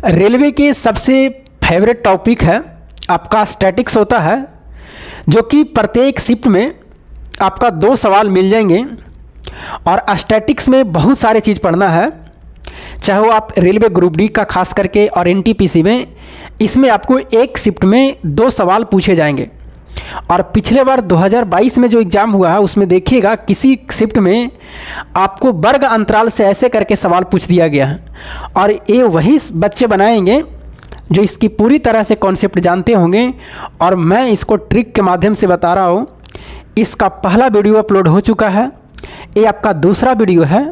Railway के सबसे favourite topic है आपका स्टैटिक्स होता है, जो कि प्रत्येक शिफ्ट में आपका 2 सवाल मिल जाएंगे। और स्टैटिक्स में बहुत सारे चीज़ पढ़ना है, चाहे वो आप रेलवे ग्रुप डी का खास करके और एनटीपीसी में, इसमें आपको एक शिफ्ट में 2 सवाल पूछे जाएंगे। और पिछले बार 2022 में जो एग्ज़ाम हुआ है उसमें देखिएगा किसी शिफ्ट में आपको वर्ग अंतराल से ऐसे करके सवाल पूछ दिया गया है। और ये वही बच्चे बनाएंगे जो इसकी पूरी तरह से कॉन्सेप्ट जानते होंगे, और मैं इसको ट्रिक के माध्यम से बता रहा हूँ। इसका पहला वीडियो अपलोड हो चुका है, ये आपका दूसरा वीडियो है।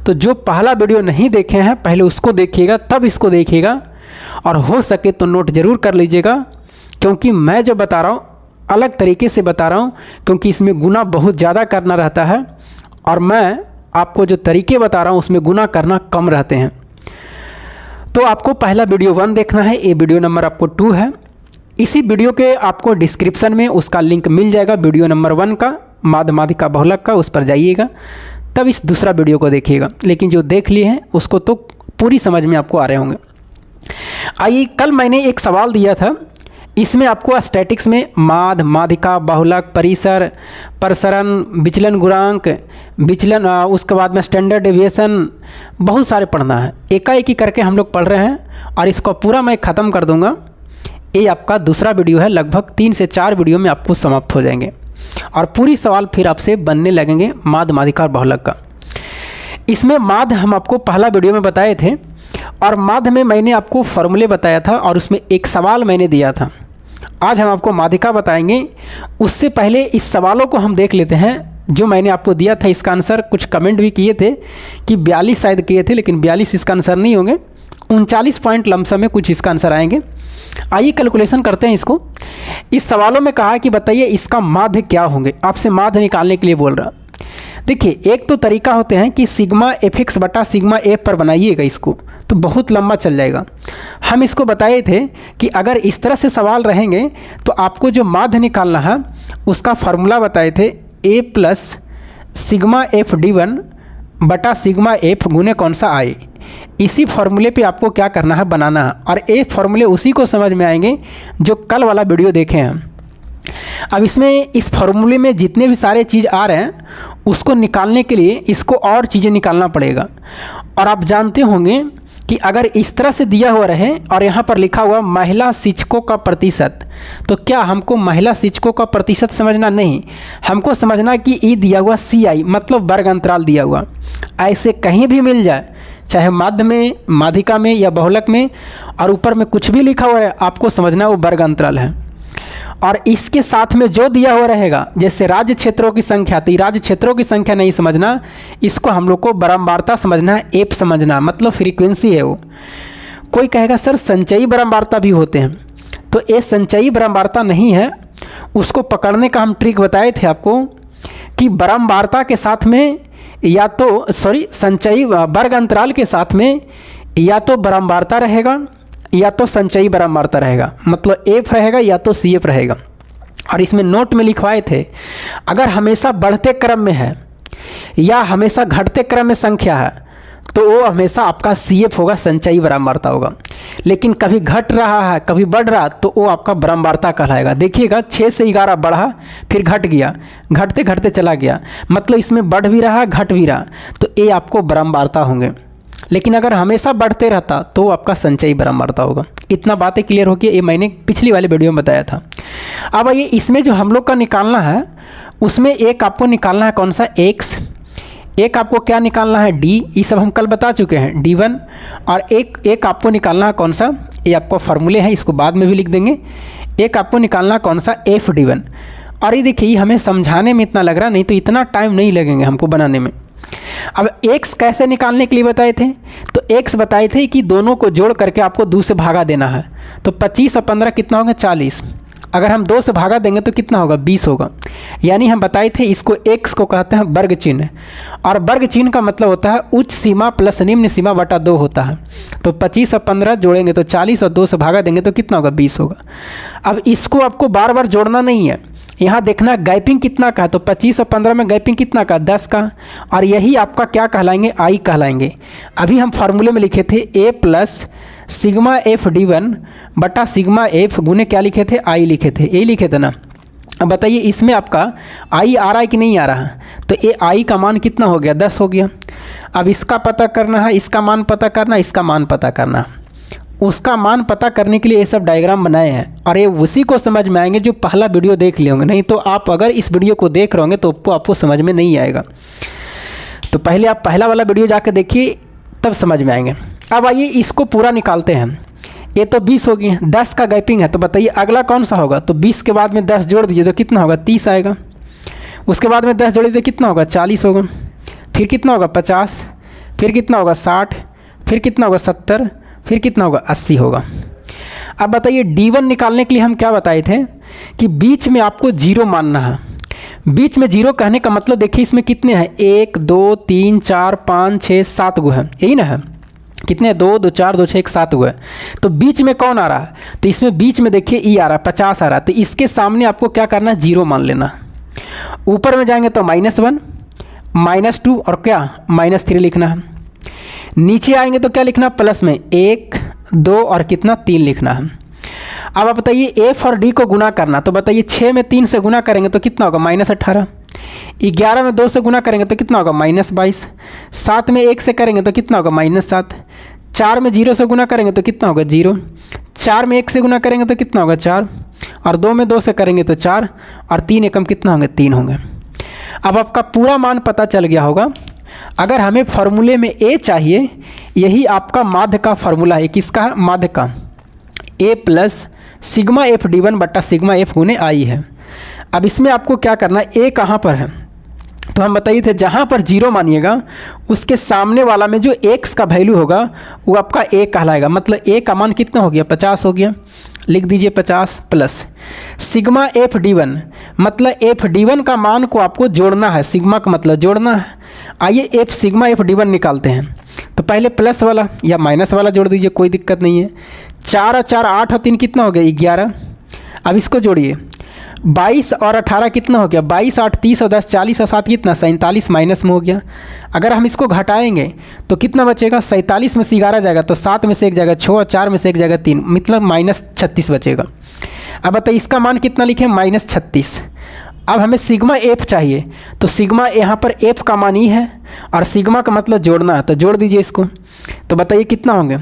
तो जो पहला वीडियो नहीं देखे हैं पहले उसको देखिएगा, तब इसको देखिएगा, और हो सके तो नोट ज़रूर कर लीजिएगा, क्योंकि मैं जो बता रहा हूँ अलग तरीके से बता रहा हूँ, क्योंकि इसमें गुना बहुत ज़्यादा करना रहता है और मैं आपको जो तरीके बता रहा हूँ उसमें गुना करना कम रहते हैं। तो आपको पहला वीडियो 1 देखना है, ये वीडियो नंबर आपको 2 है। इसी वीडियो के आपको डिस्क्रिप्शन में उसका लिंक मिल जाएगा, वीडियो नंबर 1 का, माध्य माध्यिका बहुलक का, उस पर जाइएगा, तब इस दूसरा वीडियो को देखिएगा। लेकिन जो देख लिए हैं उसको तो पूरी समझ में आपको आ रहे होंगे। आइए, कल मैंने एक सवाल दिया था, इसमें आपको स्टैटिक्स में माध्य माध्यिका बहुलक, परिसर, प्रसरण, विचलन गुणांक, विचलन, उसके बाद में स्टैंडर्ड डेविएशन, बहुत सारे पढ़ना है। एकाएक ही करके हम लोग पढ़ रहे हैं और इसको पूरा मैं ख़त्म कर दूंगा। ये आपका दूसरा वीडियो है, लगभग 3 से 4 वीडियो में आपको समाप्त हो जाएंगे और पूरी सवाल फिर आपसे बनने लगेंगे माध्य माध्यिका और बहुलक का। इसमें माध्य हम आपको पहला वीडियो में बताए थे, और माध्य में मैंने आपको फॉर्मूले बताया था और उसमें एक सवाल मैंने दिया था। आज हम आपको माध्यिका बताएंगे। उससे पहले इस सवालों को हम देख लेते हैं जो मैंने आपको दिया था। इसका आंसर कुछ कमेंट भी किए थे कि 42 शायद किए थे, लेकिन 42 इसका आंसर नहीं होंगे, 39 पॉइंट लमसम में कुछ इसका आंसर आएंगे। आइए कैलकुलेशन करते हैं इसको। इस सवालों में कहा कि बताइए इसका माध्य क्या होंगे, आपसे माध्य निकालने के लिए बोल रहा। देखिए, एक तो तरीका होते हैं कि सिग्मा एफ एक्स बटा सिग्मा एफ पर बनाइएगा, इसको तो बहुत लंबा चल जाएगा। हम इसको बताए थे कि अगर इस तरह से सवाल रहेंगे तो आपको जो माध्य निकालना है उसका फार्मूला बताए थे, ए प्लस सिग्मा एफ डी1 बटा सिग्मा एफ गुने कौन सा आई। इसी फार्मूले पे आपको क्या करना है, बनाना है। और ये फार्मूले उसी को समझ में आएंगे जो कल वाला वीडियो देखे हैं। अब इसमें इस फार्मूले में जितने भी सारे चीज़ आ रहे हैं उसको निकालने के लिए इसको और चीज़ें निकालना पड़ेगा। और आप जानते होंगे कि अगर इस तरह से दिया हुआ रहे और यहाँ पर लिखा हुआ महिला शिक्षकों का प्रतिशत, तो क्या हमको महिला शिक्षकों का प्रतिशत समझना नहीं, हमको समझना कि ये दिया हुआ CI मतलब वर्ग अंतराल दिया हुआ। ऐसे कहीं भी मिल जाए, चाहे माध्य में, माध्यिका में या बहुलक में, और ऊपर में कुछ भी लिखा हुआ है, आपको समझना वो वर्ग अंतराल है। और इसके साथ में जो दिया हुआ रहेगा, जैसे राज्य क्षेत्रों की संख्या, तो राज्य क्षेत्रों की संख्या नहीं समझना, इसको हम लोग को बारंबारता समझना है, एप समझना, मतलब फ्रीक्वेंसी है वो। कोई कहेगा सर संचयी बारंबारता भी होते हैं, तो ये संचयी बारंबारता नहीं है। उसको पकड़ने का हम ट्रिक बताए थे आपको कि बारंबारता के साथ में या तो संचयी वर्ग अंतराल के साथ में या तो बारंबारता रहेगा या तो संचयी बारंबारता रहेगा, मतलब एफ रहेगा या तो CF रहेगा। और इसमें नोट में लिखवाए थे, अगर हमेशा बढ़ते क्रम में है या हमेशा घटते क्रम में संख्या है तो वो हमेशा आपका CF होगा, संचयी बारंबारता होगा। लेकिन कभी घट रहा है कभी बढ़ रहा तो वो आपका बारंबारता कहलाएगा। देखिएगा 6 से 11 बढ़ा, फिर घट गया, घटते घटते चला गया, मतलब इसमें बढ़ भी रहा घट भी रहा, तो ये आपको बारंबारता होंगे। लेकिन अगर हमेशा बढ़ते रहता तो आपका संचयी बारंबारता होगा। इतना बातें क्लियर हो गई, ये मैंने पिछली वाले वीडियो में बताया था। अब ये इसमें जो हम लोग का निकालना है उसमें एक आपको निकालना है कौन सा, x, एक आपको क्या निकालना है, d, ये सब हम कल बता चुके हैं, d1, और एक आपको निकालना है कौन सा, ये आपको फार्मूले है, इसको बाद में भी लिख देंगे। एक आपको निकालना है कौन सा, FD1। और ये देखिए हमें समझाने में इतना लग रहा, नहीं तो इतना टाइम नहीं लगेंगे हमको बनाने में। अब x कैसे निकालने के लिए बताए थे, तो x बताए थे कि दोनों को जोड़ करके आपको 2 से भागा देना है। तो 25 और 15 कितना होगा, 40। अगर हम 2 से भागा देंगे तो कितना होगा, 20 होगा। यानी हम बताए थे इसको x को कहते हैं वर्ग चिन्ह, और वर्ग चिन्ह का मतलब होता है उच्च सीमा प्लस निम्न सीमा बटा 2 होता है। तो 25 और 15 जोड़ेंगे तो 40 और 2 से भागा देंगे तो कितना होगा, 20 होगा। अब इसको आपको बार बार जोड़ना नहीं है, यहाँ देखना गैपिंग कितना का है, तो 25 और 15 में गैपिंग कितना का, 10 का, और यही आपका क्या कहलाएंगे, आई कहलाएंगे। अभी हम फार्मूले में लिखे थे ए प्लस सिग्मा एफ D1 बटा सिग्मा एफ गुने क्या लिखे थे, आई लिखे थे, ए लिखे थे ना। अब बताइए इसमें आपका आई आ रहा है कि नहीं आ रहा है, तो ये आई का मान कितना हो गया, 10 हो गया। अब इसका पता करना है, इसका मान पता करना, इसका मान पता करना। उसका मान पता करने के लिए ये सब डायग्राम बनाए हैं, और ये उसी को समझ में आएंगे जो पहला वीडियो देख लिए होंगे, नहीं तो आप अगर इस वीडियो को देख रहे होंगे तो आपको समझ में नहीं आएगा। तो पहले आप पहला वाला वीडियो जाकर देखिए, तब समझ में आएंगे। अब आइए इसको पूरा निकालते हैं। ये तो 20 हो गई, 10 का गैपिंग है, तो बताइए अगला कौन सा होगा, तो 20 के बाद में 10 जोड़ दीजिए तो कितना होगा, 30 आएगा। उसके बाद में 10 जोड़ दीजिए कितना होगा, 40 होगा। फिर कितना होगा, 50, फिर कितना होगा, 60, फिर कितना होगा, 70, फिर कितना होगा, 80 होगा। अब बताइए D1 निकालने के लिए हम क्या बताए थे कि बीच में आपको 0 मानना है। बीच में 0 कहने का मतलब देखिए इसमें कितने हैं, 1 2 3 4 5 6 7 गो है, यही ना है, कितने, 2 2 4 2 6 1 7 हुआ है। तो बीच में कौन आ रहा है, तो इसमें बीच में देखिए ई आ रहा है, 50 आ रहा है, तो इसके सामने आपको क्या करना है, 0 मान लेना। ऊपर में जाएंगे तो -1 -2 और क्या -3 लिखना है। नीचे आएंगे तो क्या लिखना, प्लस में 1 2 और कितना 3 लिखना है। अब आप बताइए एफ और डी को गुना करना, तो बताइए 6 में 3 से गुना करेंगे तो कितना होगा, -18। 11 में 2 से गुना करेंगे तो कितना होगा, -22। 7 में 1 से करेंगे तो कितना होगा, -7। 4 में 0 से गुना करेंगे तो कितना होगा, 0। 4 में 1 से गुना करेंगे तो कितना होगा, 4। और 2 में 2 से करेंगे तो 4, और 3 एकम कितना होंगे, 3 होंगे। अब आपका पूरा मान पता चल गया होगा। अगर हमें फार्मूले में ए चाहिए, यही आपका माध्य का फार्मूला है, किसका है, माध्य का, ए प्लस सिग्मा एफ D1 बटा सिग्मा एफ गुने आई है। अब इसमें आपको क्या करना है, ए कहाँ पर है, तो हम बताइए थे जहाँ पर 0 मानिएगा उसके सामने वाला में जो x का वैल्यू होगा वो आपका a कहलाएगा। मतलब a का मान कितना हो गया, 50 हो गया, लिख दीजिए 50 प्लस सिग्मा एफ D1, मतलब एफ D1 का मान को आपको जोड़ना है, सिग्मा का मतलब जोड़ना है। आइए एफ सिग्मा एफ D1 निकालते हैं, तो पहले प्लस वाला या माइनस वाला जोड़ दीजिए, कोई दिक्कत नहीं है। 4 और 4 8 और 3 कितना हो गया, 11। अब इसको जोड़िए, 22 और 18 कितना हो गया, 22 8 30 और 10 40 और 7 कितना, 47 माइनस में हो गया। अगर हम इसको घटाएंगे तो कितना बचेगा, 47 में से 11 जाएगा तो 7 में से 1 जाएगा 6 और 4 में से 1 जाएगा 3, मतलब -36 बचेगा। अब बताइए इसका मान कितना लिखें, -36। अब हमें सिग्मा एफ चाहिए, तो सिग्मा यहाँ पर एफ का मान ही है और सिग्मा का मतलब जोड़ना है, तो जोड़ दीजिए इसको। तो बताइए कितना होंगे,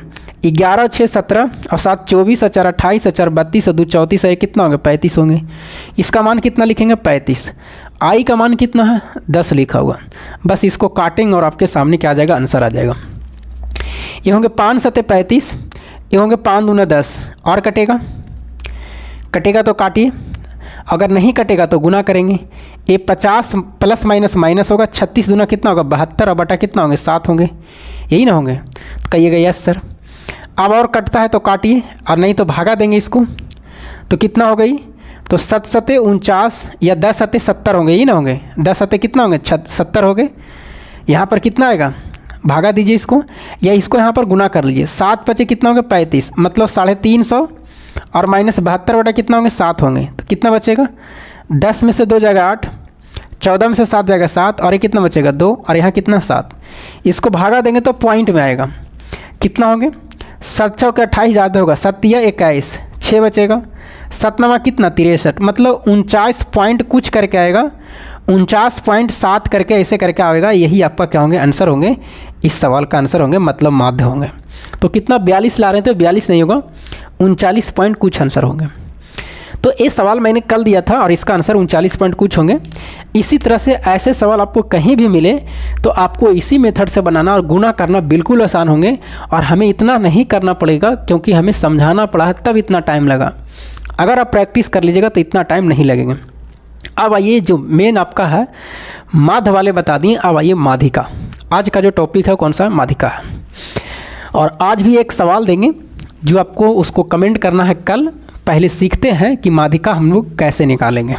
11 और 6 17 और 7 24 और 4 28 और 4 32 और 2 34 है, कितना होंगे, 35 होंगे। इसका मान कितना लिखेंगे, 35। आई का मान कितना है, 10 लिखा हुआ। बस इसको काटेंगे और आपके सामने क्या आ जाएगा, आंसर आ जाएगा। ये होंगे 5 7 35, ये होंगे 5 दूना 10, और कटेगा तो काटिए, अगर नहीं कटेगा तो गुना करेंगे। ये 50 प्लस माइनस माइनस होगा, 36 दूना कितना होगा, 72 और बटा कितना होंगे, 7 होंगे, यही ना होंगे, तो कहिएगा यस सर। अब और कटता है तो काटिए, और नहीं तो भागा देंगे इसको, तो कितना हो गई, तो 7 7 49 या 10 7 70 होंगे, यही ना होंगे, 10 7 कितना होंगे, 70 हो गए। यहाँ पर कितना आएगा, भागा दीजिए इसको, या इसको यहाँ पर गुना कर लीजिए। 7 5 कितना होंगे, 35, मतलब 350 और माइनस 72 बटा कितना होंगे, 7 होंगे, तो कितना बचेगा, 10 में से 2 जाएगा 8, 14 में से 7 जाएगा 7, और ये कितना बचेगा 2, और यहाँ कितना 7। इसको भागा देंगे तो पॉइंट में आएगा, कितना होंगे, 7 6 28 ज़्यादा होगा, 7 या 21, 6 बचेगा, 7 9 कितना 63, मतलब 49 पॉइंट कुछ करके आएगा, 49.7 करके ऐसे करके आएगा। यही आपका क्या होंगे, आंसर होंगे, इस सवाल का आंसर होंगे, मतलब माध्य होंगे। तो कितना 42 ला रहे थे, 42 नहीं होगा, 39 पॉइंट कुछ आंसर होंगे। तो ये सवाल मैंने कल दिया था और इसका आंसर 39 पॉइंट कुछ होंगे। इसी तरह से ऐसे सवाल आपको कहीं भी मिले तो आपको इसी मेथड से बनाना और गुना करना बिल्कुल आसान होंगे, और हमें इतना नहीं करना पड़ेगा क्योंकि हमें समझाना पड़ा है तब इतना टाइम लगा। अगर आप प्रैक्टिस कर लीजिएगा तो इतना टाइम नहीं लगेगा। अब आइए जो मेन आपका है माध्य वाले बता दिए, अब आइए माध्यिका। आज का जो टॉपिक है कौन सा, माध्यिका है। और आज भी एक सवाल देंगे जो आपको उसको कमेंट करना है कल। पहले सीखते हैं कि माध्यिका हम लोग कैसे निकालेंगे।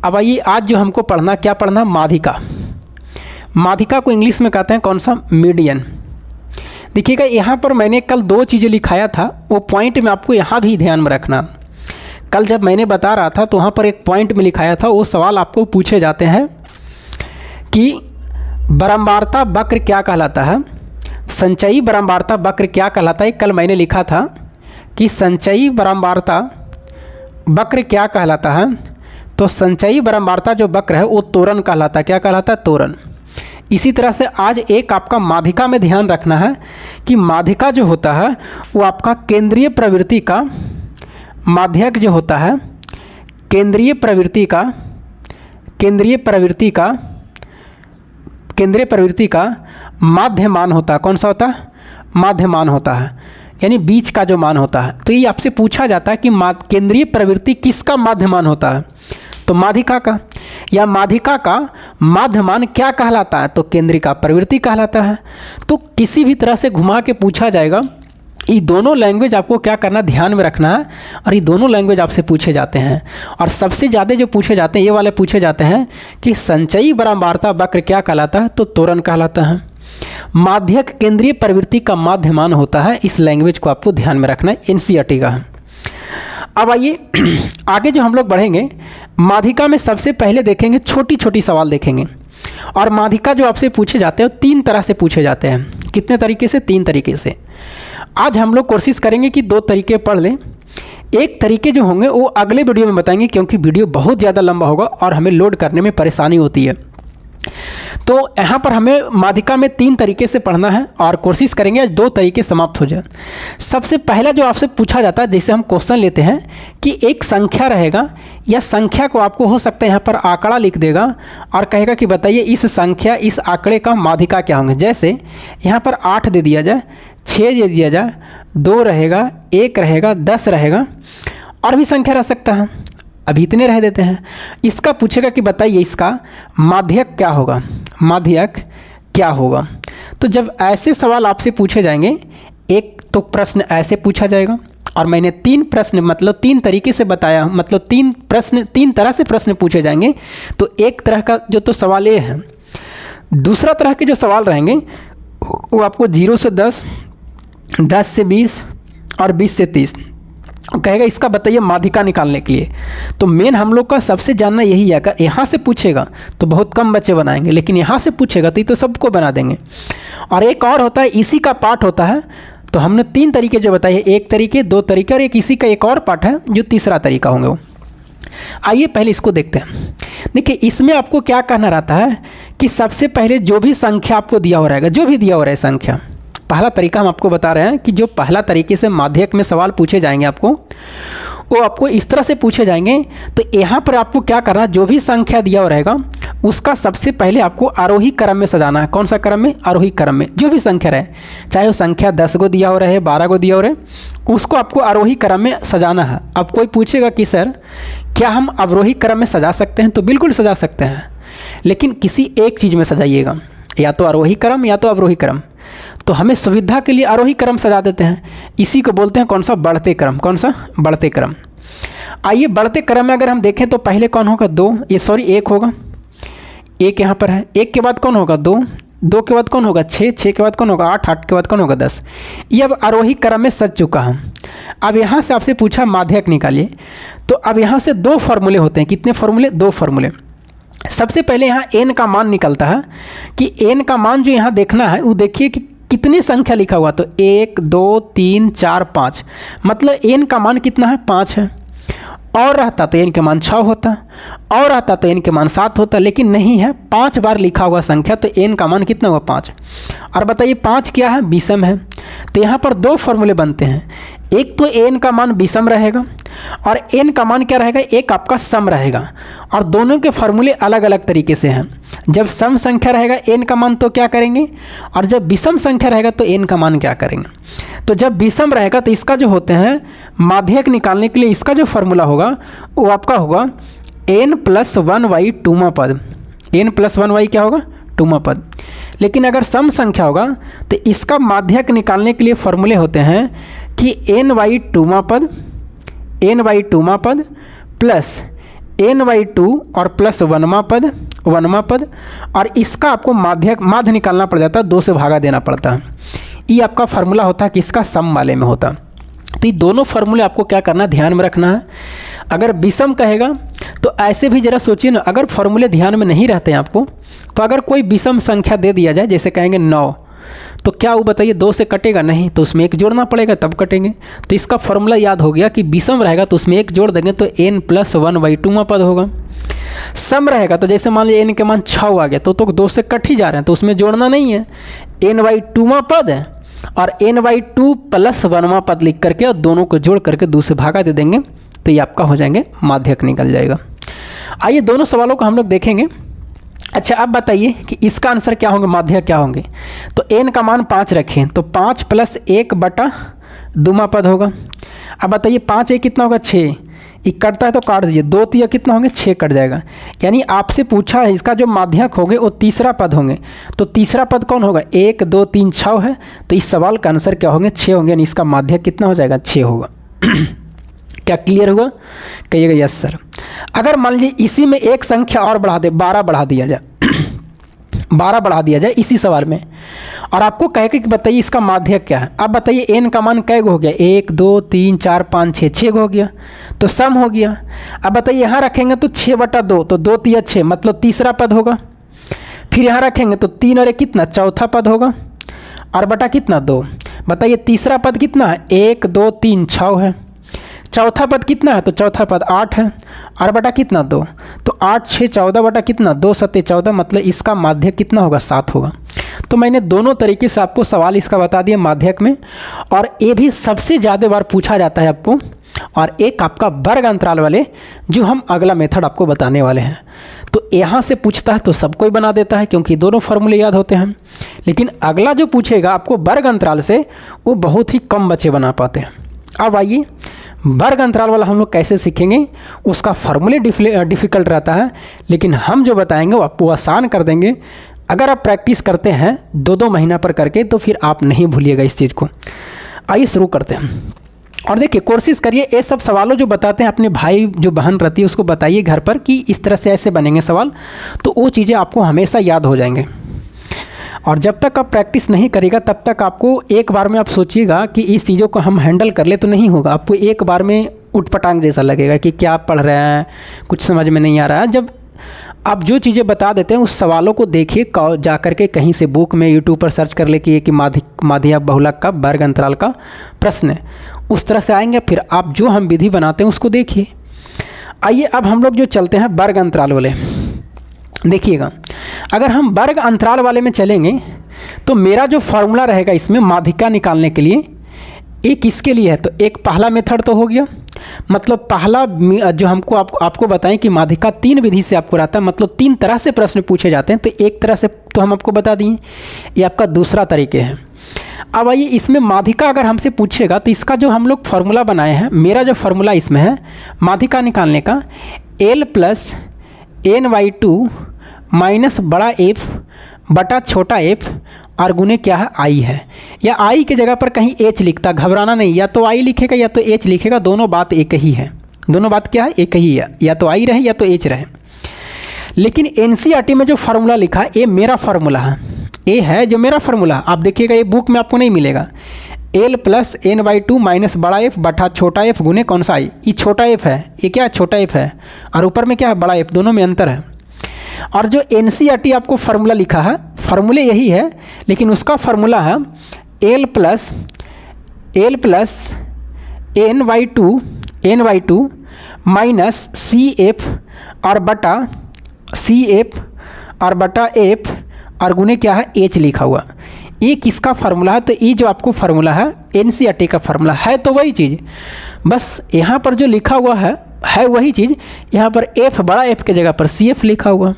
अब आइए आज जो हमको पढ़ना, क्या पढ़ना, माध्यिका। माध्यिका को इंग्लिश में कहते हैं कौन सा, मीडियन। देखिएगा यहाँ पर मैंने कल दो चीज़ें लिखाया था, वो पॉइंट में आपको यहाँ भी ध्यान में रखना। कल जब मैंने बता रहा था तो वहाँ पर एक पॉइंट में लिखाया था, वो सवाल आपको पूछे जाते हैं कि बारंबारता वक्र क्या कहलाता है, संचयी बारंबारता वक्र क्या कहलाता है। कल मैंने लिखा था कि संचयी बारंबारता वक्र क्या कहलाता है, तो संचयी बारंबारता जो वक्र है वो त्वरण कहलाता है। क्या कहलाता है? त्वरण। इसी तरह से आज एक आपका माध्यिका में ध्यान रखना है कि माध्यिका जो होता है वो आपका केंद्रीय प्रवृत्ति का, माध्यक जो होता है केंद्रीय प्रवृत्ति का माध्यमान होता है। कौन सा होता है? माध्यमान होता है, यानी बीच का जो मान होता है। तो ये आपसे पूछा जाता है कि केंद्रीय प्रवृत्ति किसका माध्यमान होता है, तो माध्यिका का। या माध्यिका का माध्यमान क्या कहलाता है, तो केंद्रीय का प्रवृत्ति कहलाता है। तो किसी भी तरह से घुमा के पूछा जाएगा, ये दोनों लैंग्वेज आपको क्या करना, ध्यान में रखना है। और ये दोनों लैंग्वेज आपसे पूछे जाते हैं। और सबसे ज़्यादा जो पूछे जाते हैं ये वाले पूछे जाते हैं कि संचयी बारंबारता वक्र क्या कहलाता है, तो त्वरण कहलाता है। माध्यक केंद्रीय प्रवृत्ति का माध्यमान होता है। इस लैंग्वेज को आपको ध्यान में रखना है, एनसीईआरटी का है। अब आइए आगे जो हम लोग बढ़ेंगे, माध्यिका में सबसे पहले देखेंगे छोटी छोटी सवाल देखेंगे। और माध्यिका जो आपसे पूछे जाते हैं वो 3 तरह से पूछे जाते हैं। कितने तरीके से? 3 तरीके से। आज हम लोग कोशिश करेंगे कि 2 तरीके पढ़ लें। एक तरीके जो होंगे वो अगले वीडियो में बताएंगे, क्योंकि वीडियो बहुत ज़्यादा लंबा होगा और हमें लोड करने में परेशानी होती है। तो यहाँ पर हमें माध्यिका में 3 तरीके से पढ़ना है और कोशिश करेंगे आज 2 तरीके समाप्त हो जाए। सबसे पहला जो आपसे पूछा जाता है, जैसे हम क्वेश्चन लेते हैं कि एक संख्या रहेगा, या संख्या को आपको हो सकता है यहाँ पर आंकड़ा लिख देगा और कहेगा कि बताइए इस संख्या, इस आंकड़े का माध्यिका क्या होंगे। जैसे यहाँ पर 8 दे दिया जाए, 6 दे दिया जाए, 2 रहेगा, 1 रहेगा, 10 रहेगा, और भी संख्या रह सकता है। अभी इतने रह देते हैं। इसका पूछेगा कि बताइए इसका माध्यक क्या होगा, माध्यक क्या होगा। तो जब ऐसे सवाल आपसे पूछे जाएंगे, एक तो प्रश्न ऐसे पूछा जाएगा, और मैंने 3 प्रश्न मतलब 3 तरीके से बताया, मतलब 3 प्रश्न 3 तरह से प्रश्न पूछे जाएंगे। तो एक तरह का जो तो सवाल ये है। दूसरा तरह के जो सवाल रहेंगे वो आपको 0 से 10, 10 से 20 और 20 से 30 कहेगा इसका बताइए माध्यिका निकालने के लिए। तो मेन हम लोग का सबसे जानना यही है, अगर यहाँ से पूछेगा तो बहुत कम बच्चे बनाएंगे, लेकिन यहाँ से पूछेगा तो ये तो सबको बना देंगे। और एक और होता है, इसी का पार्ट होता है। तो हमने 3 तरीके जो बताए, एक तरीके, 2 तरीके, और एक इसी का एक और पार्ट है जो तीसरा तरीका होंगे वो। आइए पहले इसको देखते हैं। देखिए इसमें आपको क्या कहना रहता है कि सबसे पहले जो भी संख्या आपको दिया हो रहेगा, जो भी दिया हो रहा है संख्या, पहला तरीका हम आपको बता रहे हैं कि जो पहला तरीके से माध्यक में सवाल पूछे जाएंगे आपको, वो आपको इस तरह से पूछे जाएंगे। तो यहाँ पर आपको क्या करना है, जो भी संख्या दिया हो रहेगा उसका सबसे पहले आपको आरोही क्रम में सजाना है। कौन सा क्रम में? आरोही क्रम में। जो भी संख्या रहे, चाहे वो संख्या 10 को दिया हो रहे, 12 को दिया हो रहे, उसको आपको आरोही क्रम में सजाना है। अब कोई पूछेगा कि सर क्या हम अवरोही क्रम में सजा सकते हैं? तो बिल्कुल सजा सकते हैं, लेकिन किसी एक चीज़ में सजाइएगा, या तो आरोही क्रम या तो अवरोही क्रम। तो हमें सुविधा के लिए आरोही क्रम सजा देते हैं। इसी को बोलते हैं कौन सा? बढ़ते क्रम। कौन सा? बढ़ते क्रम। आइए बढ़ते क्रम में अगर हम देखें तो पहले कौन होगा? 2, ये सॉरी 1 होगा। 1 यहाँ पर है। 1 के बाद कौन होगा? 2, 2 के बाद कौन होगा? 6, 6 के बाद कौन होगा? 8, 8 के बाद कौन होगा? 10। ये अब आरोही क्रम में सज चुका है। अब यहाँ से आपसे पूछा माध्यक निकालिए। तो अब यहाँ से 2 फार्मूले होते हैं। कितने फार्मूले? 2 फार्मूले। सबसे पहले यहाँ n का मान निकलता है कि n का मान जो यहाँ देखना है वो देखिए कि कितनी संख्या लिखा हुआ। तो 1, 2, 3, 4, 5, मतलब n का मान कितना है? 5 है। और रहता तो n के मान 6 होता, और रहता तो n के मान 7 होता, लेकिन नहीं है। 5 बार लिखा हुआ संख्या, तो n का मान कितना हुआ? 5। और बताइए 5 क्या है? विषम है। तो यहाँ पर 2 फार्मूले बनते हैं। एक तो n का मान विषम रहेगा, और n का मान क्या रहेगा? एक आपका सम रहेगा। और दोनों के फार्मूले अलग अलग तरीके से हैं। जब सम संख्या रहेगा n का मान तो क्या करेंगे, और जब विषम संख्या रहेगा तो n का मान क्या करेंगे। तो जब विषम रहेगा तो इसका जो होते हैं माध्यक निकालने के लिए इसका जो फार्मूला होगा वो आपका होगा n+1y 2वां पद। n+1y क्या होगा? 2वां पद। लेकिन अगर सम संख्या होगा तो इसका माध्यक निकालने के लिए फार्मूले होते हैं कि n/2 2वां पद, n/2 2वां पद प्लस n/2 और प्लस 1वां पद, 1वां पद। और इसका आपको माध्य निकालना पड़ जाता है, 2 से भागा देना पड़ता है। ये आपका फार्मूला होता है किसका, सम वाले में होता। तो ये दोनों फार्मूले आपको क्या करना है, ध्यान में रखना है। अगर विषम कहेगा तो ऐसे भी ज़रा सोचिए ना, अगर फार्मूले ध्यान में नहीं रहते हैं आपको, तो अगर कोई विषम संख्या दे दिया जाए, जैसे कहेंगे 9, तो क्या वो बताइए 2 से कटेगा नहीं, तो उसमें 1 जोड़ना पड़ेगा तब कटेंगे। तो इसका फार्मूला याद हो गया कि विषम रहेगा तो उसमें 1 जोड़ देंगे तो n+1/2 पद होगा। सम रहेगा तो जैसे मान लीजिए n के मान 6 आ गया तो 2 से कट ही जा रहे हैं, तो उसमें जोड़ना नहीं है, n/2 पद है और n/2 + 1 पद लिख करके और दोनों को जोड़ करके 2 से भागा दे देंगे, तो ये आपका हो जाएंगे माध्यक निकल जाएगा। आइए दोनों सवालों को हम लोग देखेंगे। अच्छा अब बताइए कि इसका आंसर क्या होंगे, माध्यक क्या होंगे। तो n का मान 5 रखें तो 5 + 1/2 पद होगा। अब बताइए 5 1 कितना होगा, 6, ये कटता है तो काट दीजिए, 2 3 कितना होंगे, 6 कट जाएगा। यानी आपसे पूछा है इसका जो माध्यक होंगे वो तीसरा पद होंगे, तो तीसरा पद कौन होगा, 1 2 3 6 है, तो इस सवाल का आंसर क्या होंगे, 6 होंगे, यानी इसका माध्यक कितना हो जाएगा, 6 होगा। क्या क्लियर हुआ, कहिएगा यस सर। अगर मान लीजिए इसी में एक संख्या और बढ़ा दे, 12 बढ़ा दिया जाए 12 बढ़ा दिया जाए इसी सवाल में, और आपको कहे कि बताइए इसका माध्यक क्या है। अब बताइए n का मान कै गो हो गया, 1 2 3 4 5 6, 6 गो हो गया, तो सम हो गया। अब बताइए यहाँ रखेंगे तो 6/2, तो 2 3 6 मतलब तीसरा पद होगा। फिर यहाँ रखेंगे तो 3 और 1 कितना, चौथा पद होगा, और बटा कितना 2। बताइए तीसरा पद कितना है, 1 2 3 6 है, चौथा पद कितना है, तो चौथा पद 8 है, और बटा कितना 2, तो 8 6 14 बटा कितना 2 7 14, मतलब इसका माध्यक कितना होगा, 7 होगा। तो मैंने दोनों तरीके से आपको सवाल इसका बता दिया माध्यक में, और ये भी सबसे ज़्यादा बार पूछा जाता है आपको, और एक आपका वर्ग अंतराल वाले जो हम अगला मेथड आपको बताने वाले हैं। तो यहाँ से पूछता है तो सब कोई बना देता है क्योंकि दोनों फार्मूले याद होते हैं, लेकिन अगला जो पूछेगा आपको वर्ग अंतराल से, वो बहुत ही कम बच्चे बना पाते हैं। अब आइए वर्ग अंतराल वाला हम लोग कैसे सीखेंगे, उसका फार्मूले डिफ़िकल्ट रहता है, लेकिन हम जो बताएंगे वो आपको आसान कर देंगे। अगर आप प्रैक्टिस करते हैं 2-2 महीना पर करके, तो फिर आप नहीं भूलिएगा इस चीज़ को। आइए शुरू करते हैं, और देखिए कोशिश करिए ये सब सवालों जो बताते हैं अपने भाई जो बहन रहती है उसको बताइए घर पर कि इस तरह से ऐसे बनेंगे सवाल, तो वो चीज़ें आपको हमेशा याद हो जाएंगे। और जब तक आप प्रैक्टिस नहीं करेगा तब तक आपको एक बार में आप सोचिएगा कि इस चीज़ों को हम हैंडल कर ले, तो नहीं होगा। आपको एक बार में उटपटांग जैसा लगेगा कि क्या पढ़ रहे हैं, कुछ समझ में नहीं आ रहा है। जब आप जो चीज़ें बता देते हैं उस सवालों को देखिए, जा कर के कहीं से बुक में यूट्यूब पर सर्च कर ले कि माध्यक बहुलक का वर्ग अंतराल का प्रश्न है, उस तरह से आएंगे। फिर आप जो हम विधि बनाते हैं उसको देखिए। आइए अब हम लोग जो चलते हैं वर्ग अंतराल वाले, देखिएगा अगर हम वर्ग अंतराल वाले में चलेंगे तो मेरा जो फार्मूला रहेगा इसमें माध्यिका निकालने के लिए, एक इसके लिए है, तो एक पहला मेथड तो हो गया, मतलब पहला जो हमको आपको बताएं कि माध्यिका 3 विधि से आपको रहता है, मतलब 3 तरह से प्रश्न पूछे जाते हैं। तो एक तरह से तो हम आपको बता दिए, ये आपका दूसरा तरीके है। अब आइए इसमें माध्यिका अगर हमसे पूछेगा तो इसका जो हम लोग फार्मूला बनाए हैं, मेरा जो फार्मूला इसमें है माध्यिका निकालने का, L + n/2 माइनस बड़ा F बटा छोटा F और गुने क्या है, I है। या I की जगह पर कहीं H लिखता, घबराना नहीं, या तो I लिखेगा या तो H लिखेगा, दोनों बात एक ही है। दोनों बात क्या है, एक ही है, या तो I रहे या तो H रहे। लेकिन NCERT में जो फार्मूला लिखा है ये मेरा फार्मूला है, ये है जो मेरा फार्मूला। आप देखिएगा ये बुक में आपको नहीं मिलेगा। L + n/2 माइनस बड़ा F बटा छोटा F गुने कौन सा I, ये छोटा F है, ये क्या छोटा F है, और ऊपर में क्या है, बड़ा F, दोनों में अंतर है। और जो NCERT आपको फार्मूला लिखा है, फार्मूले यही है, लेकिन उसका फार्मूला है L + n/2 माइनस CF और बटा F और गुने क्या है, H लिखा हुआ। ये किसका फार्मूला है, तो ये जो आपको फार्मूला है NCERT का फार्मूला है, तो वही चीज़, बस यहाँ पर जो लिखा हुआ है वही चीज़। यहाँ पर F बड़ा F के जगह पर CF लिखा हुआ,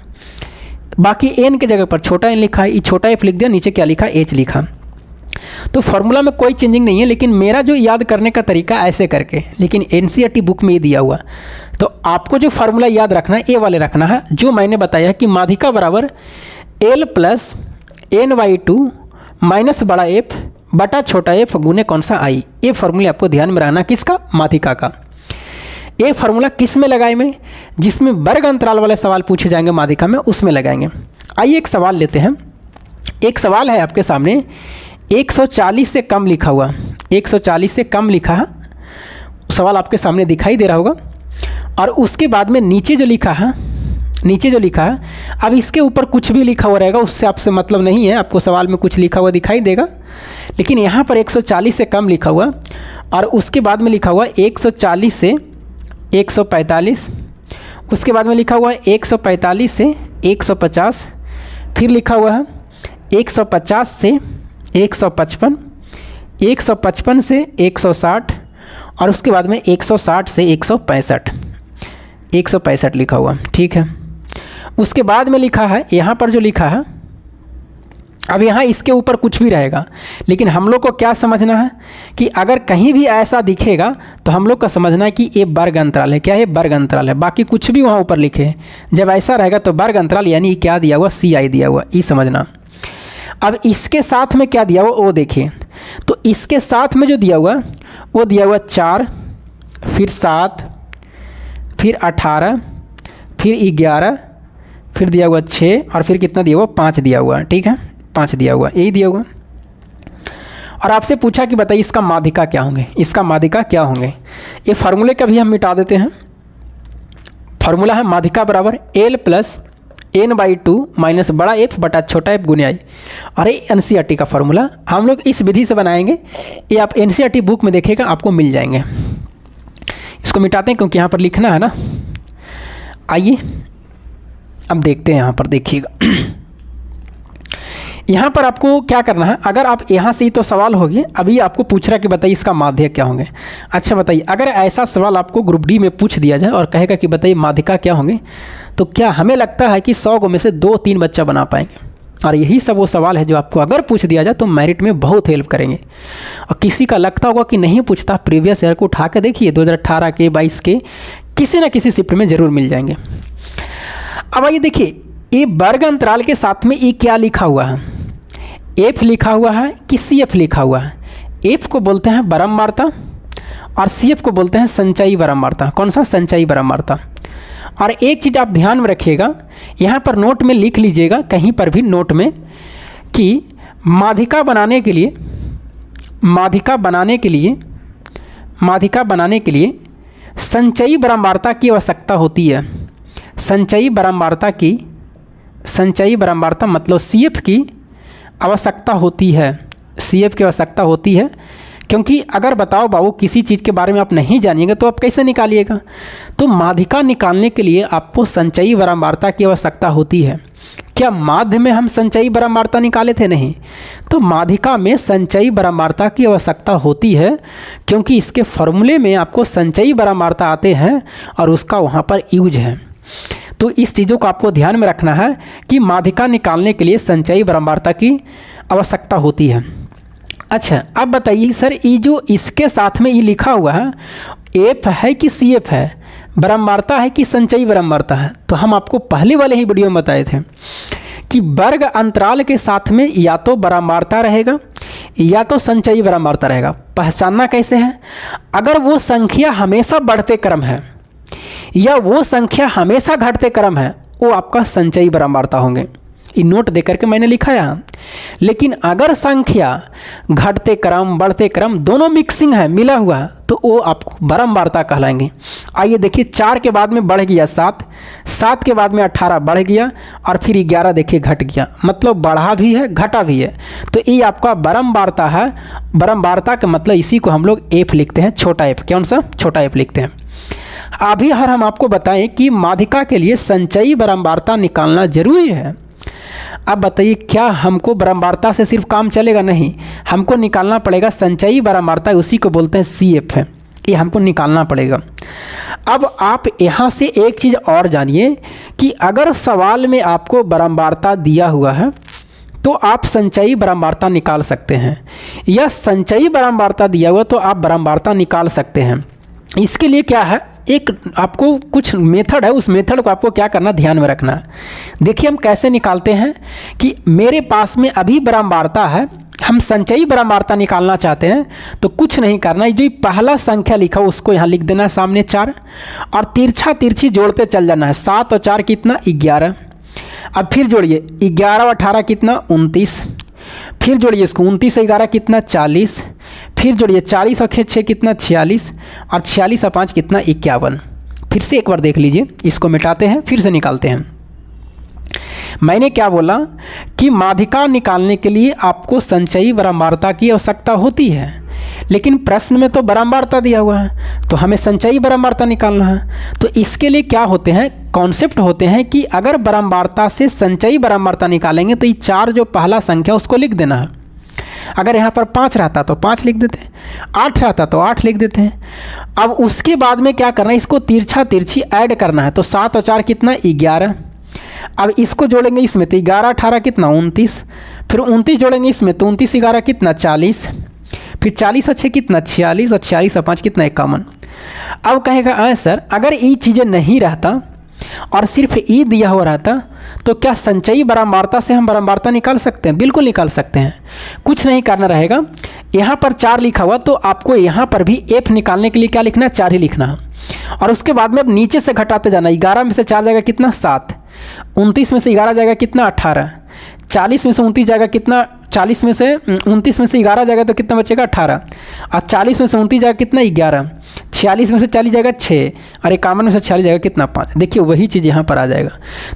बाकी N के जगह पर छोटा n लिखा है, ये छोटा F लिख दिया, नीचे क्या लिखा, H लिखा। तो फार्मूला में कोई चेंजिंग नहीं है, लेकिन मेरा जो याद करने का तरीका ऐसे करके, लेकिन NCERT बुक में ये दिया हुआ। तो आपको जो फार्मूला याद रखना है ये वाले रखना है जो मैंने बताया कि माध्यिका बराबर L + n/2 माइनस बड़ा F बटा छोटा F गुने कौन सा I। ये फार्मूले आपको ध्यान में रहना, किसका, माध्यिका का। ये फार्मूला किस में लगाए में, जिसमें वर्ग अंतराल वाले सवाल पूछे जाएंगे माध्यिका में, उसमें लगाएंगे। आइए एक सवाल लेते हैं। एक सवाल है आपके सामने, 140 से कम लिखा हुआ, 140 से कम लिखा है, सवाल आपके सामने दिखाई दे रहा होगा। और उसके बाद में नीचे जो लिखा है, अब इसके ऊपर कुछ भी लिखा हुआ रहेगा उससे आपसे मतलब नहीं है, आपको सवाल में कुछ लिखा हुआ दिखाई देगा, लेकिन यहाँ पर 140 से कम लिखा हुआ और उसके बाद में लिखा हुआ 140 से 145, उसके बाद में लिखा हुआ 145 से 150, फिर लिखा हुआ है 150 से 155, 155 से 160 और उसके बाद में 160 से 165 लिखा हुआ, ठीक है। उसके बाद में लिखा है यहाँ पर जो लिखा है, अब यहाँ इसके ऊपर कुछ भी रहेगा, लेकिन हम लोग को क्या समझना है कि अगर कहीं भी ऐसा दिखेगा तो हम लोग का समझना है कि ये वर्ग अंतराल है। क्या है? वर्ग अंतराल है, बाकी कुछ भी वहाँ ऊपर लिखे। जब ऐसा रहेगा तो वर्ग अंतराल यानी क्या दिया हुआ, CI दिया हुआ, ये समझना। अब इसके साथ में क्या दिया हुआ वो देखिए, तो इसके साथ में जो दिया हुआ वो दिया हुआ 4, फिर 7, फिर 18, फिर 11, फिर दिया हुआ 6 और फिर कितना दिया हुआ, 5 दिया हुआ, ठीक है, 5 दिया हुआ, यही दिया हुआ। और आपसे पूछा कि बताइए इसका माध्यिका क्या होंगे, इसका माध्यिका क्या होंगे। ये फार्मूले का भी हम मिटा देते हैं। फार्मूला है माध्यिका बराबर L प्लस n/2 माइनस बड़ा F बटा छोटा f गुने I। और ये NCERT का फार्मूला हम लोग इस विधि से बनाएंगे, ये आप NCERT बुक में देखेगा, आपको मिल जाएंगे। इसको मिटाते हैं क्योंकि यहाँ पर लिखना है ना। आइए अब देखते हैं, यहाँ पर देखिएगा। यहाँ पर आपको क्या करना है, अगर आप यहाँ से ही तो सवाल हो गए, अभी आपको पूछ रहा है कि बताइए इसका माध्यक क्या होंगे। अच्छा बताइए, अगर ऐसा सवाल आपको ग्रुप डी में पूछ दिया जाए और कहेगा कि बताइए माध्यिका क्या होंगे, तो क्या हमें लगता है कि 100 में से 2-3 बच्चा बना पाएंगे। और यही सब वो सवाल है जो आपको अगर पूछ दिया जाए तो मेरिट में बहुत हेल्प करेंगे। और किसी का लगता होगा कि नहीं पूछता, प्रीवियस ईयर को उठा के देखिए, 2018 के 22 के किसी न किसी शिफ्ट में ज़रूर मिल जाएंगे। अब आइए देखिए, ये वर्ग अंतराल के साथ में ये क्या लिखा हुआ है, F लिखा हुआ है कि CF लिखा हुआ है। F को बोलते हैं बारंबारता और CF को बोलते हैं संचयी बारंबारता। कौन सा? संचयी बारंबारता। और एक चीज़ आप ध्यान में रखिएगा, यहाँ पर नोट में लिख लीजिएगा, कहीं पर भी नोट में, कि माध्यिका बनाने के लिए संचयी बारंबारता की आवश्यकता होती है। संचयी बारंबारता मतलब CF की आवश्यकता होती है, CF की आवश्यकता होती है। क्योंकि अगर बताओ बाबू किसी चीज़ के बारे में आप नहीं जानिएगा तो आप कैसे निकालिएगा। तो माध्यिका निकालने के लिए आपको संचयी बारंबारता की आवश्यकता होती है। क्या माध्य में हम संचयी बारंबारता निकाले थे? नहीं। तो माध्यिका में संचयी बारंबारता की आवश्यकता होती है, क्योंकि इसके फॉर्मूले में आपको संचयी बारंबारता आते हैं और उसका वहाँ पर यूज है। तो इस चीज़ों को आपको ध्यान में रखना है कि माध्यिका निकालने के लिए संचयी बारंबारता की आवश्यकता होती है। अच्छा अब बताइए सर, ये जो इसके साथ में ये लिखा हुआ है, F है कि CF है, बारंबारता है कि संचयी बारंबारता है? तो हम आपको पहले वाले ही वीडियो में बताए थे कि वर्ग अंतराल के साथ में या तो बारंबारता रहेगा या तो संचयी बारंबारता रहेगा। पहचानना कैसे है? अगर वो संख्या हमेशा बढ़ते क्रम है या वो संख्या हमेशा घटते क्रम है, वो आपका संचयी बारंबारता होंगे। ये नोट देकर के मैंने लिखा यहाँ। लेकिन अगर संख्या घटते क्रम बढ़ते क्रम दोनों मिक्सिंग है, मिला हुआ है, तो वो आपको बारंबारता कहलाएंगे। आइए देखिए, 4 के बाद में बढ़ गया 7, 7 के बाद में 18 बढ़ गया और फिर 11 देखिए घट गया, मतलब बढ़ा भी है घटा भी है। तो ये आपका बारंबारता है। बारंबारता का मतलब इसी को हम लोग F लिखते हैं, छोटा F। कौन सा? छोटा F लिखते हैं। अभी हम आपको बताएं कि माध्यिका के लिए संचयी बारंबारता निकालना जरूरी है। अब बताइए, क्या हमको बारंबारता से सिर्फ काम चलेगा? नहीं, हमको निकालना पड़ेगा संचयी बारंबारता, उसी को बोलते हैं CF है, ये हमको निकालना पड़ेगा। अब आप यहाँ से एक चीज़ और जानिए कि अगर सवाल में आपको बारंबारता दिया हुआ है तो आप संचयी बारंबारता निकाल सकते हैं, या संचयी बारंबारता दिया हुआ तो आप बारंबारता निकाल सकते हैं। इसके लिए क्या है, एक आपको कुछ मेथड है, उस मेथड को आपको क्या करना, ध्यान में रखना है। देखिए हम कैसे निकालते हैं कि मेरे पास में अभी बारंबारता है, हम संचयी बारंबारता निकालना चाहते हैं, तो कुछ नहीं करना है, जो पहला संख्या लिखा उसको यहाँ लिख देना है सामने 4, और तिरछा तिरछी जोड़ते चल जाना है। 7 और 4 कितना? 11। अब फिर जोड़िए, 11 और 18 कितना? 29। फिर जोड़िए इसको, 29 से 11 कितना 40, फिर जोड़िए 40 और 6 कितना 46, और 46 और 5 कितना 51। फिर से एक बार देख लीजिए, इसको मिटाते हैं फिर से निकालते हैं। मैंने क्या बोला कि माध्यिका निकालने के लिए आपको संचयी बारंबारता की आवश्यकता होती है, लेकिन प्रश्न में तो बारंबारता दिया हुआ है, तो हमें संचयी बारंबारता निकालना है। तो इसके लिए क्या होते हैं, कॉन्सेप्ट होते हैं कि अगर बारंबारता से संचयी बारंबारता निकालेंगे तो ये 4 जो पहला संख्या उसको लिख देना है। अगर यहाँ पर 5 रहता तो 5 लिख देते हैं, 8 रहता तो 8 लिख देते हैं। अब उसके बाद में क्या करना है, इसको तिरछा तिरछी ऐड करना है। तो 7 और 4 कितना 11। अब इसको जोड़ेंगे इसमें तो 11 18 कितना 29, फिर 29 जोड़ेंगे इसमें तो 29 11 कितना 40, फिर 40 और 6 कितना 46, और 46 और 5 कितना 51। अब कहेगा सर अगर ये चीज़ें नहीं रहता और सिर्फ ई दिया हुआ रहता तो क्या संचयी बारंबारता से हम बारंबारता निकाल सकते हैं? बिल्कुल निकाल सकते हैं। कुछ नहीं करना रहेगा, यहाँ पर 4 लिखा हुआ तो आपको यहाँ पर भी एफ निकालने के लिए क्या लिखना है, 4 ही लिखना है। और उसके बाद में अब नीचे से घटाते जाना। 11 में से 4 जाएगा कितना 7, 29 में से 11 जाएगा कितना 18, 40 में से 29 जाएगा कितना, 40 में से 29 में से 11 जाएगा तो कितना बचेगा 18, और 40 में से 29 जाएगा कितना 11, 46 में से 40 जाएगा 6, और 51 में से 46 जाएगा कितना 5। देखिए वही चीज़ यहाँ पर आ जाएगा।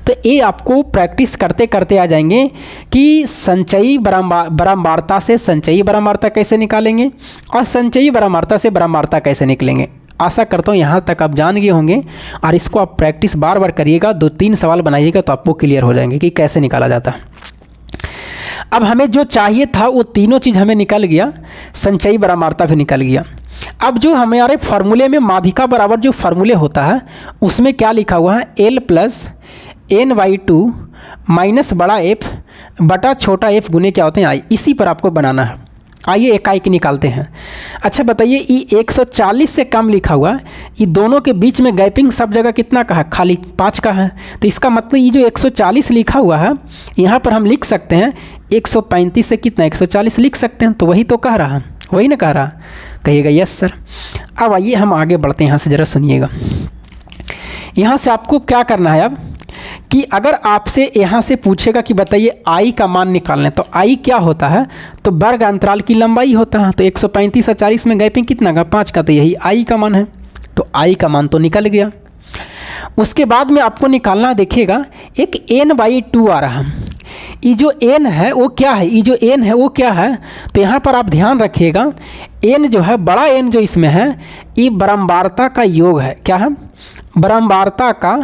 तो ये आपको प्रैक्टिस करते करते आ जाएंगे कि संचयी बारंबारता से संचयी बारंबारता कैसे निकालेंगे और संचयी बारंबारता से बारंबारता कैसे निकलेंगे। आशा करता हूँ यहाँ तक आप जान गए होंगे, और इसको आप प्रैक्टिस बार बार करिएगा, 2-3 सवाल बनाइएगा तो आपको क्लियर हो जाएंगे कि कैसे निकाला जाता है। अब हमें जो चाहिए था वो तीनों चीज़ हमें निकल गया, संचयी बारंबारता भी निकल गया। अब जो हमारे फार्मूले में माध्यिका बराबर जो फार्मूले होता है उसमें क्या लिखा हुआ है, L प्लस n/2 माइनस बड़ा एफ बटा छोटा एफ गुने क्या होते हैं आई। इसी पर आपको बनाना है। आइए इकाई निकालते हैं। अच्छा बताइए, ये 140 से कम लिखा हुआ है, ये दोनों के बीच में गैपिंग सब जगह कितना का है, खाली 5 का है। तो इसका मतलब ये जो 140 लिखा हुआ है यहाँ पर हम लिख सकते हैं 135 से कितना 140 लिख सकते हैं। तो वही तो कह रहा, वही ना कह रहा, कहिएगा यस सर। अब आइए हम आगे बढ़ते हैं, यहाँ से ज़रा सुनिएगा। यहाँ से आपको क्या करना है अब कि अगर आपसे यहाँ से पूछेगा कि बताइए आई का मान निकालना है, तो आई क्या होता है, तो वर्ग अंतराल की लंबाई होता है। तो 135 और 40 में गैपिंग कितना का 5 का, तो यही आई का मान है। तो आई का मान तो निकल गया। उसके बाद में आपको निकालना देखिएगा एक n/2 आ रहा है। ये जो n है वो क्या है, ये जो n है वो क्या है, तो यहाँ पर आप ध्यान रखिएगा n जो है, बड़ा n जो इसमें है ये बारंबारता का योग है। क्या है, बारंबारता का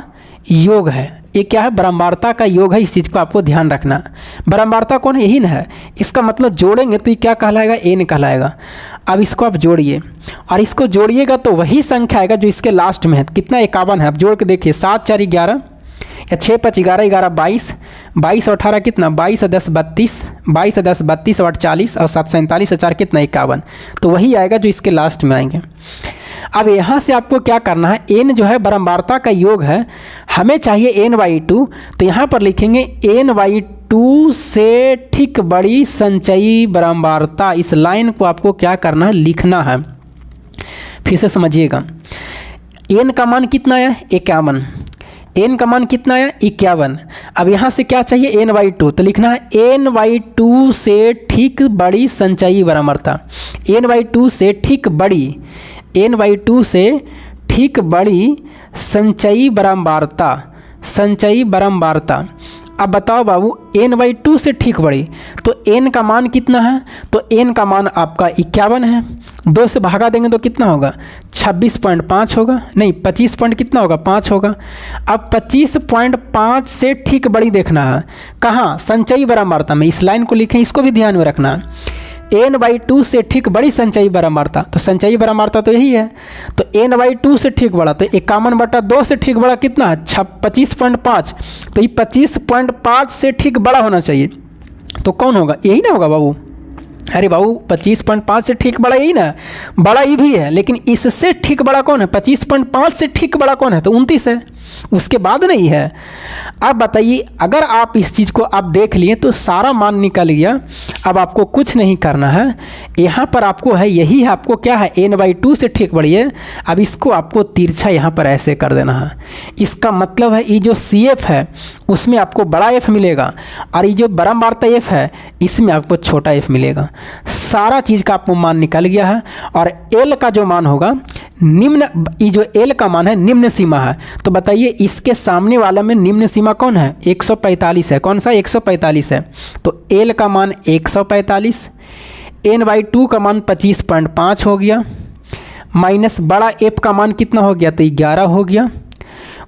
योग है। ये क्या है, बारंबारता का योग है। इस चीज़ को आपको ध्यान रखना। बारंबारता कौन है, यही ना है। इसका मतलब जोड़ेंगे तो ये क्या कहलाएगा, n कहलाएगा। अब इसको आप जोड़िए, और इसको जोड़िएगा तो वही संख्या आएगा जो इसके लास्ट में है। कितना 51 है, अब जोड़ के देखिए 7 4 11, या 6 5 11 11 22, 22 और 18 कितना 22 और 10 32, 22 और 10 32 और 8 40, और 7 47 और 4 कितना 51। तो वही आएगा जो इसके लास्ट में आएंगे। अब यहाँ से आपको क्या करना है, n जो है बारंबारता का योग है, हमें चाहिए n/2। तो यहाँ पर लिखेंगे n/2 से ठीक बड़ी संचयी बारंबारता। इस लाइन को आपको क्या करना है, लिखना है। फिर से समझिएगा, n का मान कितना आया 51, n का मान कितना आया 51। अब यहाँ से क्या चाहिए n/2, तो लिखना है n/2 से ठीक बड़ी संचयी बारंबारता। n/2 से ठीक बड़ी, n/2 से ठीक बड़ी संचयी बारंबारता, संचयी बारंबारता। अब बताओ बाबू, n/2 से ठीक बड़ी, तो n का मान कितना है, तो n का मान आपका 51 है। 2 से भागा देंगे तो कितना होगा 26.5 होगा, नहीं 25 पॉइंट कितना होगा 5 होगा। अब 25.5 से ठीक बड़ी देखना है कहाँ, संचयी बारंबारता में। इस लाइन को लिखें, इसको भी ध्यान में रखना। n/2 से ठीक बड़ी संचयी बारंबारता, तो संचयी बारंबारता तो यही है। तो n/2 से ठीक बड़ा, तो 51/2 से ठीक बड़ा कितना है 25.5। तो ये 25.5 से ठीक बड़ा होना चाहिए। तो कौन होगा, यही ना होगा बाबू। अरे बाबू 25.5 से ठीक बड़ा यही ना, बड़ा ये भी है, लेकिन इससे ठीक बड़ा कौन है, 25.5 से ठीक बड़ा कौन है, तो 29 है। उसके बाद नहीं है। अब बताइए, अगर आप इस चीज़ को आप देख लिए तो सारा मान निकल गया। अब आपको कुछ नहीं करना है, यहाँ पर आपको है यही है, आपको क्या है n/2 से ठीक बड़ी है। अब इसको आपको तिरछा यहाँ पर ऐसे कर देना है। इसका मतलब है ये जो CF है उसमें आपको बड़ा F मिलेगा और ये जो बारंबारता F है इसमें आपको छोटा F मिलेगा। सारा चीज़ का आपको मान निकल गया है। और L का जो मान होगा निम्न, ये जो L का मान है निम्न सीमा है। तो बताइए इसके सामने वाला में निम्न सीमा कौन है? 145 है। कौन सा? 145 है। तो L का मान 145, n/2 का मान 25.5 हो गया, माइनस बड़ा F का मान कितना हो गया? तो 11 हो गया।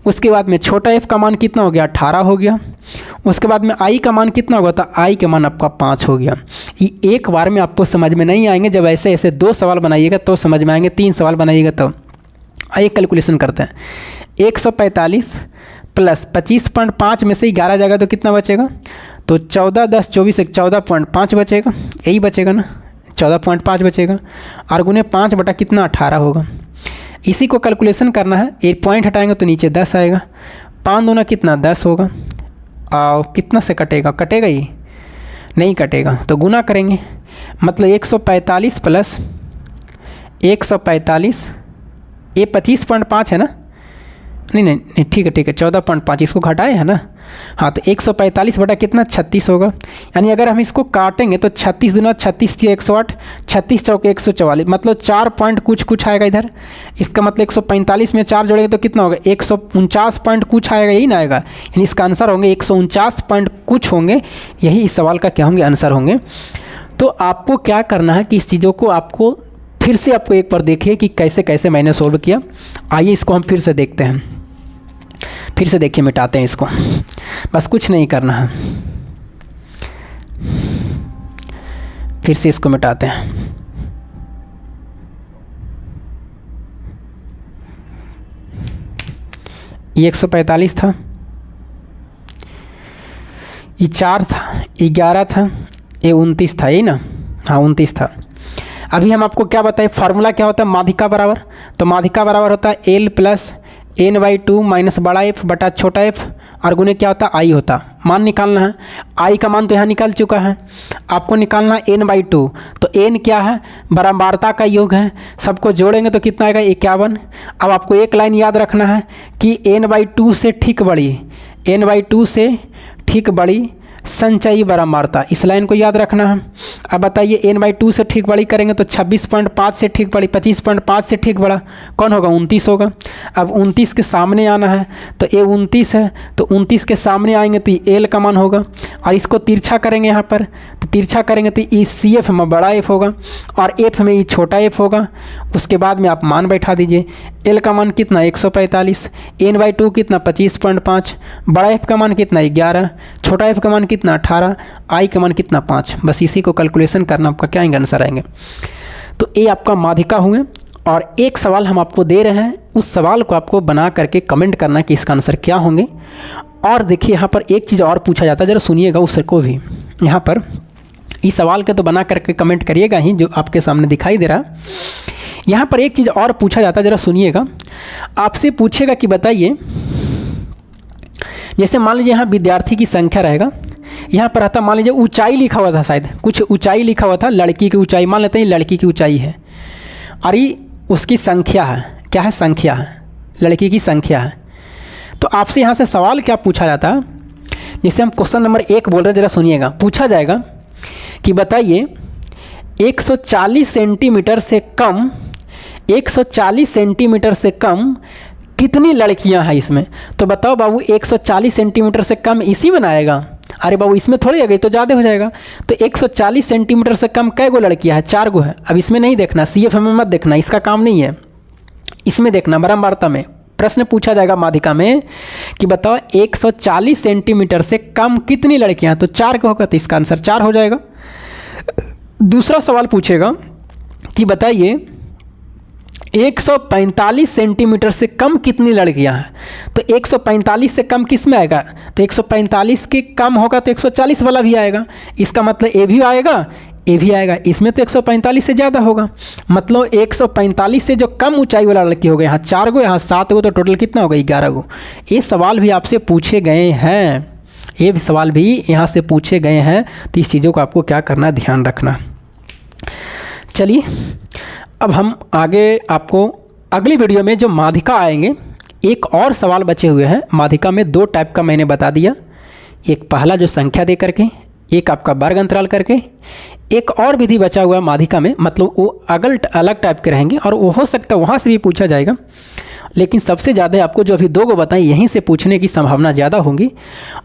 उसके बाद में छोटा F का मान कितना हो गया? 18 हो गया। उसके बाद में I का मान कितना होगा? तो I का मान आपका 5 हो गया। ये एक बार में आपको समझ में नहीं आएंगे, जब ऐसे ऐसे 2 सवाल बनाइएगा तो समझ में आएंगे, 3 सवाल बनाइएगा तो। आइए कैलकुलेशन करते हैं। 145 प्लस 25.5 में से 11 जाएगा तो कितना बचेगा? तो 14 10 24 एक 14.5 बचेगा, यही बचेगा ना, 14.5 बचेगा। और गुने 5 बटा कितना? 18 होगा। इसी को कैलकुलेशन करना है। एक पॉइंट हटाएंगे तो नीचे 10 आएगा। 5 दूना कितना? 10 होगा। और कितना से कटेगा? कटेगा ही नहीं, कटेगा तो गुना करेंगे। मतलब 145 प्लस 145, ये 25.5 है ना? नहीं, ठीक है 14.5, इसको घटाए है ना। हाँ, तो 145 बटा कितना? 36 होगा। यानी अगर हम इसको काटेंगे तो 36 दूना 36 थी 108, 36 चौके 144, मतलब 4 पॉइंट कुछ आएगा इधर। इसका मतलब 145 में 4 जोड़ेंगे तो कितना होगा? 149 पॉइंट कुछ आएगा, यही ना आएगा। यानी इसका आंसर होंगे 149 पॉइंट कुछ होंगे, यही इस सवाल का क्या होंगे? आंसर होंगे। तो आपको क्या करना है कि इस चीज़ों को आपको फिर से आपको एक बार देखिए कि कैसे कैसे मैंने सोल्व किया। आइए इसको हम फिर से देखते हैं, फिर से देखिए, मिटाते हैं इसको, बस कुछ नहीं करना है। फिर से इसको मिटाते हैं। ये 145 था, ये 4 था, ये 11 था, ये 29 था, यही ना? हाँ 29 था। अभी हम आपको क्या बताएं, फार्मूला क्या होता है माध्यिका बराबर? तो माध्यिका बराबर होता है L प्लस n/2 माइनस बड़ा F बटा छोटा F, और गुने क्या होता है? I होता। मान निकालना है। I का मान तो यहाँ निकल चुका है, आपको निकालना है n/2। तो n क्या है? बारंबारता का योग है, सबको जोड़ेंगे तो कितना आएगा? 51। अब आपको एक लाइन याद रखना है कि n/2 से ठीक बड़ी, n/2 से ठीक बड़ी संचयी बारंबारता, इस लाइन को याद रखना है। अब बताइए n/2 से ठीक बड़ी करेंगे तो 26.5 से ठीक बड़ी, 25.5 से ठीक बड़ा कौन होगा? 29 होगा। अब 29 के सामने आना है, तो ये 29 है, तो 29 के सामने आएंगे तो ये L का मान होगा। और इसको तिरछा करेंगे यहाँ पर, तो तिरछा करेंगे तो ये CF में बड़ा F होगा और F में ये छोटा F होगा। उसके बाद में आप मान बैठा दीजिए। L का मान कितना? 145, n/2 कितना? 25.5, बड़ा F का मान कितना? 11, छोटा F का मान कितना? 18, I का मान कितना? 5। बस इसी को कैलकुलेशन करना, आपका क्या आएंगे? आंसर आएंगे। तो ये आपका माध्यिका हुए। और एक सवाल हम आपको दे रहे हैं, उस सवाल को आपको बना करके कमेंट करना कि इसका आंसर क्या होंगे। और देखिए यहाँ पर एक चीज़ और पूछा जाता है, ज़रा सुनिएगा उसको भी। यहाँ पर इस सवाल के तो बना करके कमेंट करिएगा ही, जो आपके सामने दिखाई दे रहा है। यहाँ पर एक चीज़ और पूछा जाता है, ज़रा सुनिएगा। आपसे पूछेगा कि बताइए, जैसे मान लीजिए यहाँ विद्यार्थी की संख्या रहेगा, यहाँ पर आता मान लीजिए ऊंचाई लिखा हुआ था, शायद कुछ ऊंचाई लिखा हुआ था, लड़की की ऊंचाई मान लेते हैं, लड़की की ऊंचाई है और ये उसकी संख्या है। क्या है? संख्या है, लड़की की संख्या है। तो आपसे यहाँ से सवाल क्या पूछा जाता है, जैसे हम क्वेश्चन नंबर 1 बोल रहे हैं, ज़रा सुनिएगा। पूछा जाएगा कि बताइए 140 सेंटीमीटर से कम, 140 सेंटीमीटर से कम कितनी लड़कियां हैं इसमें? तो बताओ बाबू, 140 सेंटीमीटर से कम इसी में आएगा? अरे बाबू इसमें थोड़ी आ गई तो ज़्यादा हो जाएगा। तो 140 सेंटीमीटर से कम कै गो लड़कियां हैं? 4 गो है। अब इसमें नहीं देखना, CF में मत देखना, इसका काम नहीं है, इसमें देखना बारंबारता में। प्रश्न पूछा जाएगा माध्यिका में कि बताओ 140 सेंटीमीटर से कम कितनी लड़कियां हैं? तो 4 को होगा, तो इसका आंसर 4 हो जाएगा। दूसरा सवाल पूछेगा कि बताइए 145 सेंटीमीटर से कम कितनी लड़कियां हैं? तो 145 से कम किस में आएगा? तो 145 के कम होगा तो 140 वाला भी आएगा। इसका मतलब ये भी आएगा, ये भी आएगा। इसमें तो 145 से ज़्यादा होगा, मतलब 145 से जो कम ऊंचाई वाला लड़की हो गया, यहाँ 4 गो यहाँ 7 गो, तो टोटल कितना होगा 11 गो। ये सवाल भी आपसे पूछे गए हैं, ये भी सवाल भी यहाँ से पूछे गए हैं। तो इस चीज़ों को आपको क्या करना, ध्यान रखना। चलिए अब हम आगे आपको अगली वीडियो में जो माध्यिका आएंगे, एक और सवाल बचे हुए हैं। माध्यिका में 2 टाइप का मैंने बता दिया, एक पहला जो संख्या दे करके, एक आपका वर्ग अंतराल करके, एक और विधि बचा हुआ है माध्यिका में, मतलब वो अलग टाइप के रहेंगे और वो हो सकता है वहाँ से भी पूछा जाएगा, लेकिन सबसे ज़्यादा आपको जो अभी 2 को बताएं यहीं से पूछने की संभावना ज़्यादा होगी।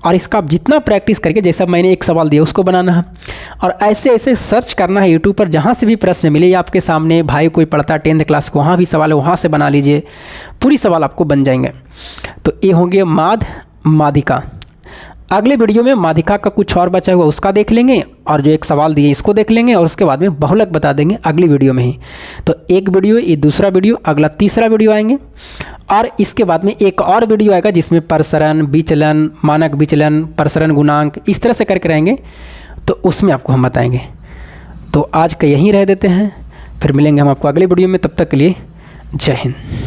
और इसका आप जितना प्रैक्टिस करके, जैसा मैंने एक सवाल दिया उसको बनाना है, और ऐसे ऐसे सर्च करना है यूट्यूब पर, जहाँ से भी प्रश्न मिले या आपके सामने भाई कोई पढ़ता है 10th क्लास को, वहाँ भी सवाल है वहाँ से बना लीजिए, पूरी सवाल आपको बन जाएंगे। तो ये होंगे माध्यिका। अगले वीडियो में माध्यिका का कुछ और बचा हुआ उसका देख लेंगे, और जो एक सवाल दिए इसको देख लेंगे, और उसके बाद में बहुलक बता देंगे अगली वीडियो में ही। तो एक वीडियो, ये दूसरा वीडियो, अगला तीसरा वीडियो आएंगे, और इसके बाद में एक और वीडियो आएगा जिसमें प्रसरण, विचलन, मानक विचलन, प्रसरण गुणांक, इस तरह से करके रहेंगे, तो उसमें आपको हम बताएंगे। तो आज का यहीं रह देते हैं, फिर मिलेंगे हम आपको अगले वीडियो में। तब तक के लिए जय हिंद।